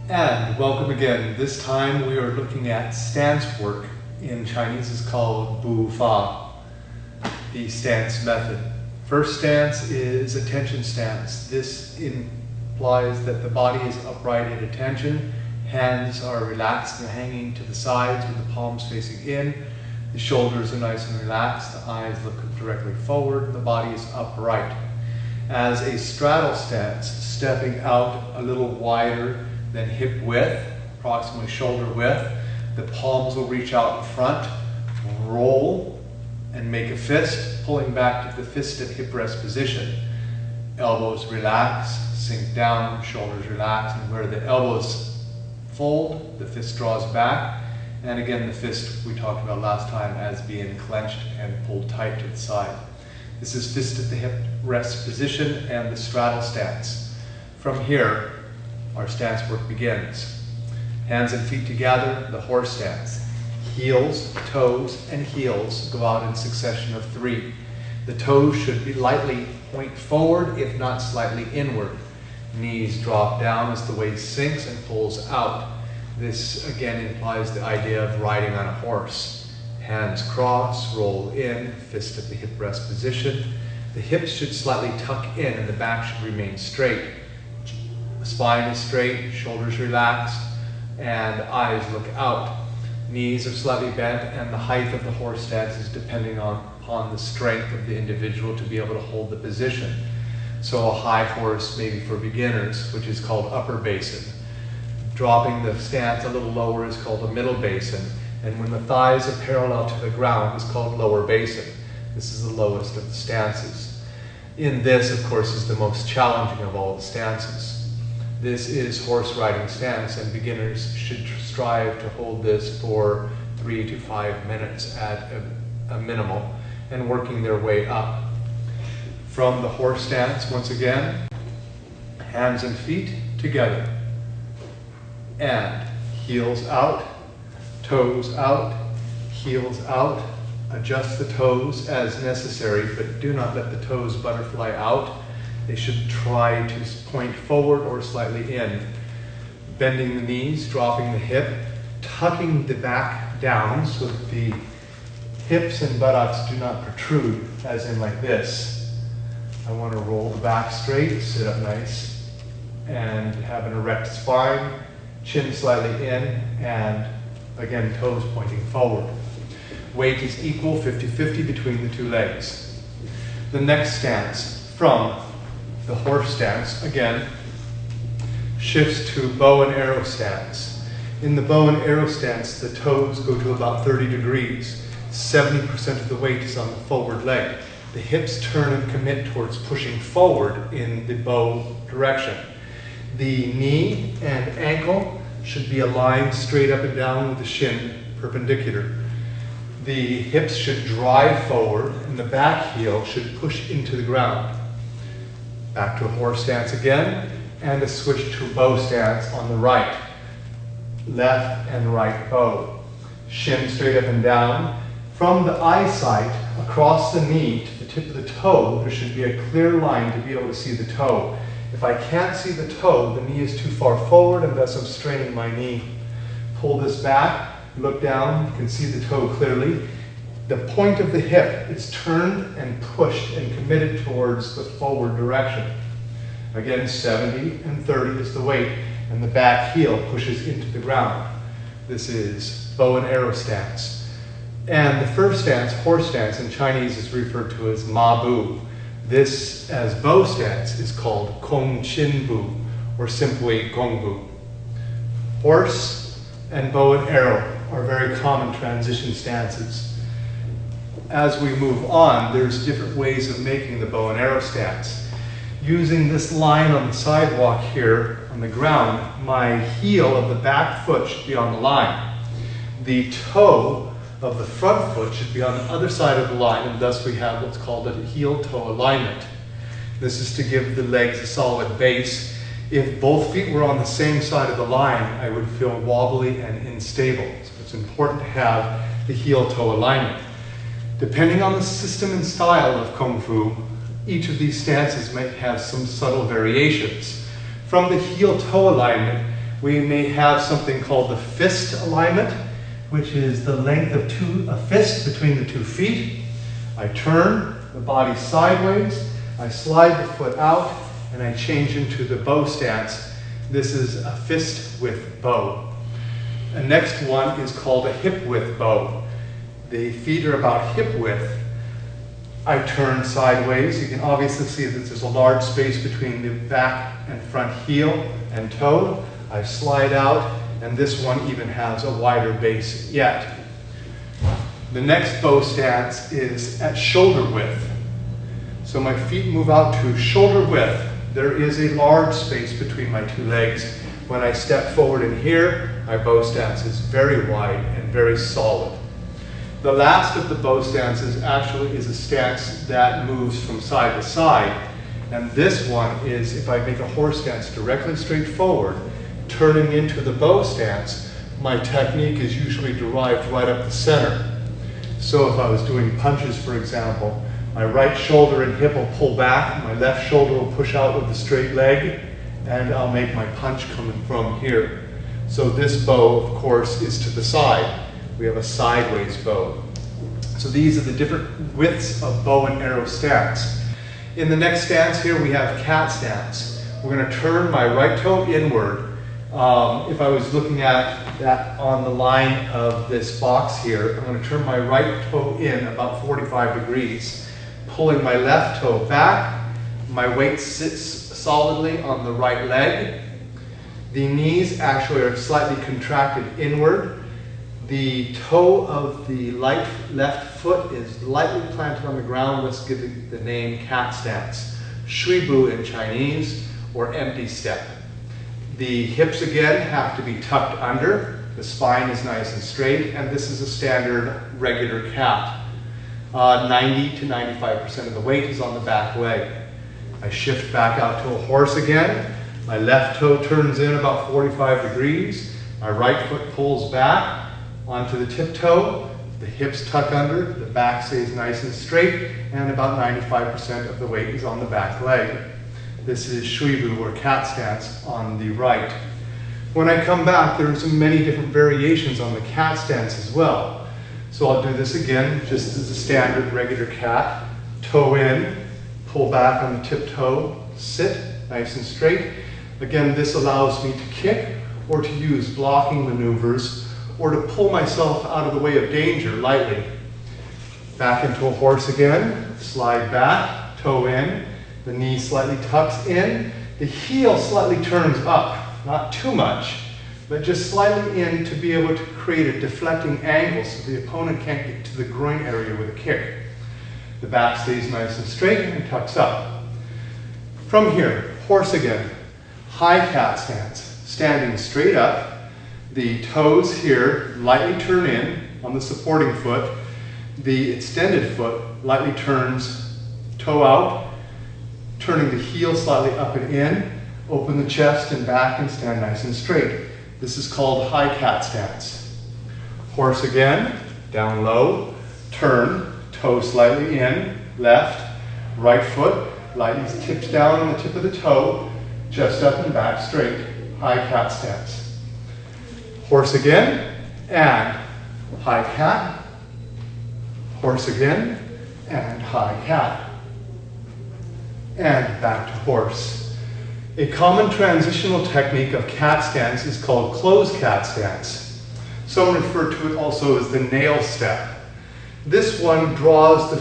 And welcome again. This time we are looking at stance work. In Chinese is called Bu Fa, the stance method. First stance is attention stance. This implies that the body is upright at attention, hands are relaxed and hanging to the sides with the palms facing in, the shoulders are nice and relaxed, the eyes look directly forward, the body is upright. As a straddle stance, stepping out a little wider than hip width, approximately shoulder width. The palms will reach out in front, roll, and make a fist, pulling back to the fist at hip rest position. Elbows relax, sink down, shoulders relax, and where the elbows fold, the fist draws back. And again, the fist we talked about last time as being clenched and pulled tight to the side. This is fist at the hip rest position and the straddle stance. From here, our stance work begins. Hands and feet together, the horse stance. Heels, toes, and heels go out in succession of 3. The toes should be lightly point forward, if not slightly inward. Knees drop down as the waist sinks and pulls out. This again implies the idea of riding on a horse. Hands cross, roll in, fist at the hip rest position. The hips should slightly tuck in and the back should remain straight. Spine is straight, shoulders relaxed, and eyes look out. Knees are slightly bent, and the height of the horse stance is depending upon the strength of the individual to be able to hold the position. So a high horse, maybe for beginners, which is called upper basin. Dropping the stance a little lower is called a middle basin, and when the thighs are parallel to the ground is called lower basin. This is the lowest of the stances. In this, of course, is the most challenging of all the stances. This is horse riding stance, and beginners should strive to hold this for 3 to 5 minutes at a minimal, and working their way up. From the horse stance, once again, hands and feet together. And heels out, toes out, heels out. Adjust the toes as necessary, but do not let the toes butterfly out. They should try to point forward or slightly in. Bending the knees, dropping the hip, tucking the back down so that the hips and buttocks do not protrude, as in like this. I want to roll the back straight, sit up nice, and have an erect spine, chin slightly in, and again, toes pointing forward. Weight is equal, 50-50 between the 2 legs. The next stance, from the horse stance, again, shifts to bow and arrow stance. In the bow and arrow stance, the toes go to about 30 degrees. 70% of the weight is on the forward leg. The hips turn and commit towards pushing forward in the bow direction. The knee and ankle should be aligned straight up and down with the shin perpendicular. The hips should drive forward and the back heel should push into the ground. Back to a horse stance again, and a switch to a bow stance on the right. Left and right bow. Shin straight up and down. From the eyesight, across the knee to the tip of the toe, there should be a clear line to be able to see the toe. If I can't see the toe, the knee is too far forward and thus I'm straining my knee. Pull this back, look down, you can see the toe clearly. The point of the hip is turned and pushed and committed towards the forward direction. Again, 70 and 30 is the weight, and the back heel pushes into the ground. This is bow and arrow stance. And the first stance, horse stance, in Chinese is referred to as ma bu. This, as bow stance, is called kong chin bu, or simply gong bu. Horse and bow and arrow are very common transition stances. As we move on, there's different ways of making the bow and arrow stance. Using this line on the sidewalk here on the ground, my heel of the back foot should be on the line. The toe of the front foot should be on the other side of the line, and thus we have what's called a heel-toe alignment. This is to give the legs a solid base. If both feet were on the same side of the line, I would feel wobbly and unstable. So it's important to have the heel-toe alignment. Depending on the system and style of Kung Fu, each of these stances might have some subtle variations. From the heel-toe alignment, we may have something called the fist alignment, which is the length of a fist between the 2 feet. I turn the body sideways, I slide the foot out, and I change into the bow stance. This is a fist width bow. The next one is called a hip width bow. The feet are about hip width. I turn sideways. You can obviously see that there's a large space between the back and front heel and toe. I slide out, and this one even has a wider base yet. The next bow stance is at shoulder width. So my feet move out to shoulder width. There is a large space between my 2 legs. When I step forward in here, my bow stance is very wide and very solid. The last of the bow stances actually is a stance that moves from side to side. And this one is, if I make a horse stance directly straight forward, turning into the bow stance, my technique is usually derived right up the center. So if I was doing punches, for example, my right shoulder and hip will pull back, my left shoulder will push out with the straight leg, and I'll make my punch coming from here. So this bow, of course, is to the side. We have a sideways bow. So these are the different widths of bow and arrow stance. In the next stance here, we have cat stance. We're going to turn my right toe inward. If I was looking at that on the line of this box here, I'm going to turn my right toe in about 45 degrees, pulling my left toe back. My weight sits solidly on the right leg. The knees actually are slightly contracted inward. The toe of the left foot is lightly planted on the ground. Let's give it the name cat stance. Shui Bu in Chinese, or empty step. The hips again have to be tucked under. The spine is nice and straight, and this is a standard regular cat. 90 to 95% of the weight is on the back leg. I shift back out to a horse again. My left toe turns in about 45 degrees. My right foot pulls back onto the tiptoe. The hips tuck under, the back stays nice and straight, and about 95% of the weight is on the back leg. This is Shui Bu, or cat stance, on the right. When I come back, there are many different variations on the cat stance as well. So I'll do this again, just as a standard regular cat. Toe in, pull back on the tiptoe, sit nice and straight. Again, this allows me to kick or to use blocking maneuvers, or to pull myself out of the way of danger lightly. Back into a horse again, slide back, toe in, the knee slightly tucks in, the heel slightly turns up, not too much, but just slightly in to be able to create a deflecting angle so the opponent can't get to the groin area with a kick. The back stays nice and straight and tucks up. From here, horse again, high cat stance, standing straight up. The toes here lightly turn in on the supporting foot. The extended foot lightly turns toe out, turning the heel slightly up and in. Open the chest and back and stand nice and straight. This is called high cat stance. Horse again, down low, turn, toe slightly in, left, right foot lightly tips down on the tip of the toe, chest up and back straight, high cat stance. Horse again, and high cat. Horse again, and high cat. And back to horse. A common transitional technique of cat stance is called closed cat stance. Some refer to it also as the nail step. This one draws the